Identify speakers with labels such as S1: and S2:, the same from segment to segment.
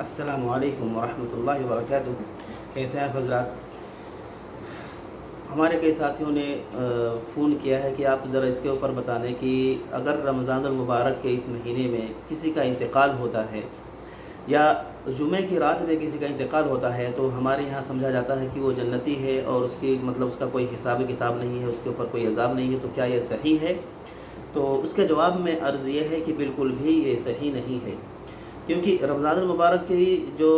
S1: السلام علیکم ورحمۃ اللہ وبرکاتہ۔ کیسے ہیں آپ حضرات؟ ہمارے کئی ساتھیوں نے فون کیا ہے کہ آپ ذرا اس کے اوپر بتا دیں کہ اگر رمضان المبارک کے اس مہینے میں کسی کا انتقال ہوتا ہے یا جمعہ کی رات میں کسی کا انتقال ہوتا ہے تو ہمارے یہاں سمجھا جاتا ہے کہ وہ جنتی ہے اور اس کی اس کا کوئی حساب کتاب نہیں ہے، اس کے اوپر کوئی عذاب نہیں ہے، تو کیا یہ صحیح ہے؟ تو اس کے جواب میں عرض یہ ہے کہ بالکل بھی یہ صحیح نہیں ہے، کیونکہ رمضان المبارک کی جو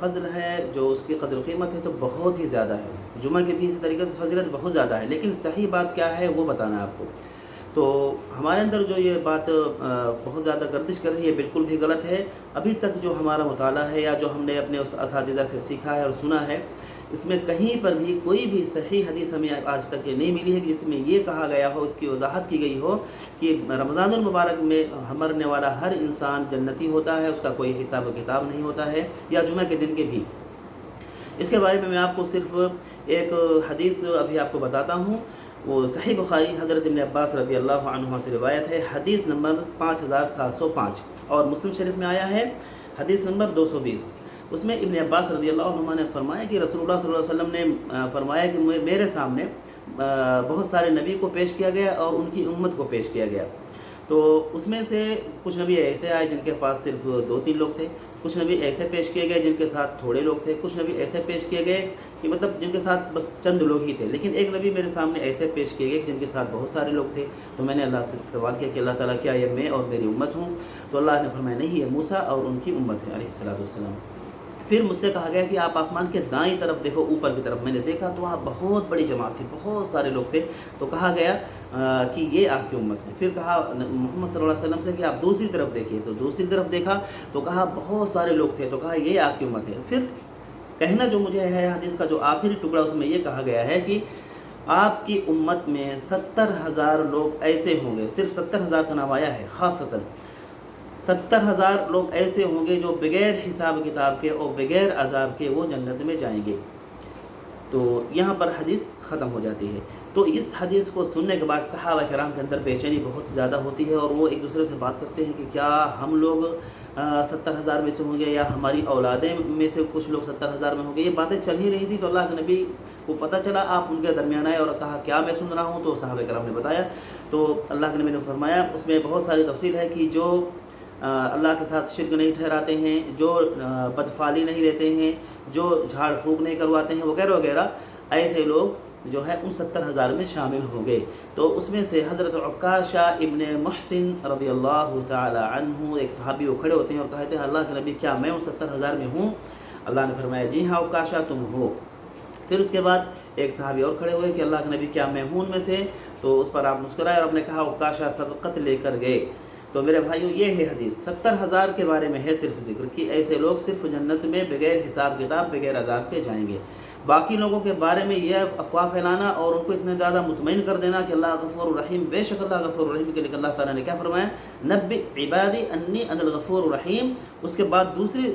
S1: فضل ہے، جو اس کی قدر و قیمت ہے تو بہت ہی زیادہ ہے۔ جمعہ کی بھی اسی طریقے سے فضیلت بہت زیادہ ہے، لیکن صحیح بات کیا ہے وہ بتانا ہے آپ کو۔ تو ہمارے اندر جو یہ بات بہت زیادہ گردش کر رہی ہے بالکل بھی غلط ہے۔ ابھی تک جو ہمارا مطالعہ ہے یا جو ہم نے اپنے اساتذہ سے سیکھا ہے اور سنا ہے، اس میں کہیں پر بھی کوئی بھی صحیح حدیث ہمیں آج تک یہ نہیں ملی ہے کہ اس میں یہ کہا گیا ہو، اس کی وضاحت کی گئی ہو کہ رمضان المبارک میں مرنے والا ہر انسان جنتی ہوتا ہے، اس کا کوئی حساب و کتاب نہیں ہوتا ہے، یا جمعہ کے دن کے بھی۔ اس کے بارے میں آپ کو صرف ایک حدیث ابھی آپ کو بتاتا ہوں۔ وہ صحیح بخاری حضرت ابن عباس رضی اللہ عنہما سے روایت ہے، حدیث نمبر 5705، اور مسلم شریف میں آیا ہے حدیث نمبر 220۔ اس میں ابن عباس رضی اللہ عنہما نے فرمایا کہ رسول اللہ صلی اللہ علیہ وسلم نے فرمایا کہ میرے سامنے بہت سارے نبی کو پیش کیا گیا اور ان کی امت کو پیش کیا گیا، تو اس میں سے کچھ نبی ایسے آئے جن کے پاس صرف 2-3 لوگ تھے، کچھ نبی ایسے پیش کیے گئے جن کے ساتھ تھوڑے لوگ تھے، کچھ نبی ایسے پیش کیے گئے کہ جن کے ساتھ بس چند لوگ ہی تھے، لیکن ایک نبی میرے سامنے ایسے پیش کیے گئے جن کے ساتھ بہت سارے لوگ تھے۔ تو میں نے اللہ سے سوال کیا کہ اللہ تعالیٰ کیا یہ میں اور میری امت ہوں؟ تو اللہ نے فرمایا نہیں، یہ موسیٰ اور ان کی امت ہے علیہ الصلوۃ والسلام۔ پھر مجھ سے کہا گیا کہ آپ آسمان کے دائیں طرف دیکھو، اوپر کی طرف۔ میں نے دیکھا تو وہاں بہت بڑی جماعت تھی، بہت سارے لوگ تھے، تو کہا گیا کہ یہ آپ کی امت ہے۔ پھر کہا محمد صلی اللہ علیہ وسلم سے کہ آپ دوسری طرف دیکھیے، تو دوسری طرف دیکھا تو کہا بہت سارے لوگ تھے، تو کہا یہ آپ کی امت ہے۔ پھر کہنا جو مجھے ہے حدیث کا جو آخری ٹکڑا، اس میں یہ کہا گیا ہے کہ آپ کی امت میں 70,000 لوگ ایسے ہوں گے، صرف 70,000 کا نام آیا ہے خاصتاً، 70,000 لوگ ایسے ہوں گے جو بغیر حساب کتاب کے اور بغیر عذاب کے وہ جنت میں جائیں گے۔ تو یہاں پر حدیث ختم ہو جاتی ہے۔ تو اس حدیث کو سننے کے بعد صحابہ کرام کے اندر بے چینی بہت زیادہ ہوتی ہے، اور وہ ایک دوسرے سے بات کرتے ہیں کہ کیا ہم لوگ 70,000 میں سے ہوں گے، یا ہماری اولادیں میں سے کچھ لوگ 70,000 میں ہوں گے۔ یہ باتیں چل ہی رہی تھی، تو اللہ کے نبی کو پتہ چلا، آپ ان کے درمیان آئے اور کہا کیا میں سن رہا ہوں؟ تو صحابہ کرام نے بتایا، تو اللہ کے نبی نے فرمایا، اس میں بہت ساری تفصیل ہے کہ جو اللہ کے ساتھ شرک نہیں ٹھہراتے ہیں، جو بدفعلی نہیں لیتے ہیں، جو جھاڑ پھونک نہیں کرواتے ہیں، وغیرہ وغیرہ، ایسے لوگ جو ہے ان 70,000 میں شامل ہوں گے۔ تو اس میں سے حضرت عکاشہ ابن محسن رضی اللہ تعالی عنہ، ایک صحابی، وہ کھڑے ہوتے ہیں اور کہتے ہیں اللہ کے نبی کیا میں ان 70,000 میں ہوں؟ اللہ نے فرمایا جی ہاں عکاشہ تم ہو۔ پھر اس کے بعد ایک صحابی اور کھڑے ہوئے کہ اللہ کے نبی کیا میں ہوں ان میں سے؟ تو اس پر آپ مسکرائے اور آپ نے کہا عکاشہ سبقت لے کر گئے۔ تو میرے بھائیوں، یہ ہے حدیث، 70,000 کے بارے میں ہے صرف ذکر کہ ایسے لوگ صرف جنت میں بغیر حساب کتاب، بغیر عذاب کے جائیں گے۔ باقی لوگوں کے بارے میں یہ افواہ پھیلانا اور ان کو اتنے زیادہ مطمئن کر دینا کہ اللہ غفور الرحیم، بے شک اللہ غفور الرحیم، کے لیے اللہ تعالیٰ نے کیا فرمایا؟ نبئ عبادی انی انا الغفور الرحیم۔ اس کے بعد دوسری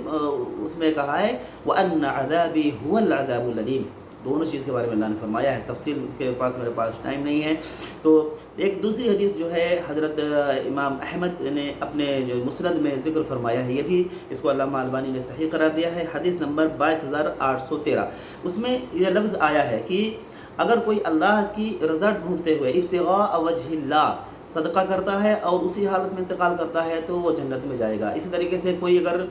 S1: اس میں کہا ہے وان عذابی هو العذاب الالیم۔ دونوں چیز کے بارے میں اللہ نے فرمایا ہے، تفصیل کے پاس میرے پاس ٹائم نہیں ہے۔ تو ایک دوسری حدیث جو ہے حضرت امام احمد نے اپنے جو مسند میں ذکر فرمایا ہے، یہ بھی اس کو علامہ البانی نے صحیح قرار دیا ہے، حدیث نمبر 22,813۔ اس میں یہ لفظ آیا ہے کہ اگر کوئی اللہ کی رضا ڈھونڈتے ہوئے ابتغاء وجہ اللہ صدقہ کرتا ہے اور اسی حالت میں انتقال کرتا ہے تو وہ جنت میں جائے گا۔ اسی طریقے سے کوئی اگر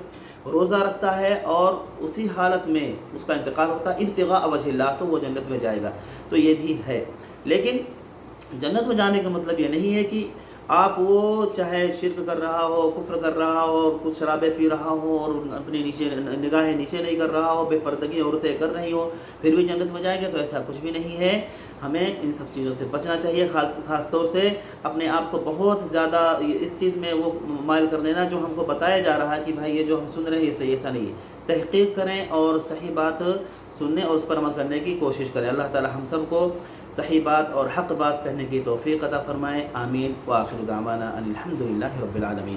S1: روزہ رکھتا ہے اور اسی حالت میں اس کا انتقال ہوتا ہے ابتغاء وجہ اللہ تو وہ جنت میں جائے گا۔ تو یہ بھی ہے، لیکن جنت میں جانے کا مطلب یہ نہیں ہے کہ آپ وہ چاہے شرک کر رہا ہو، کفر کر رہا ہو، کچھ شرابیں پی رہا ہو اور اپنی نگاہیں نیچے نہیں کر رہا ہو، بے پردگی عورتیں کر رہی ہو، پھر بھی جنت میں جائے گا، تو ایسا کچھ بھی نہیں ہے۔ ہمیں ان سب چیزوں سے بچنا چاہیے، خاص طور سے اپنے آپ کو بہت زیادہ اس چیز میں وہ مائل کر دینا جو ہم کو بتایا جا رہا ہے کہ بھائی یہ جو ہم سن رہے ہیں یہ صحیح، ایسا نہیں ہے۔ تحقیق کریں اور صحیح بات سننے اور اس پر عمل کرنے کی کوشش کریں۔ اللہ تعالی ہم سب کو صحیح بات اور حق بات کہنے کی توفیق عطا فرمائے، آمین۔ وآخر دعوانا ان الحمد للہ رب العالمین۔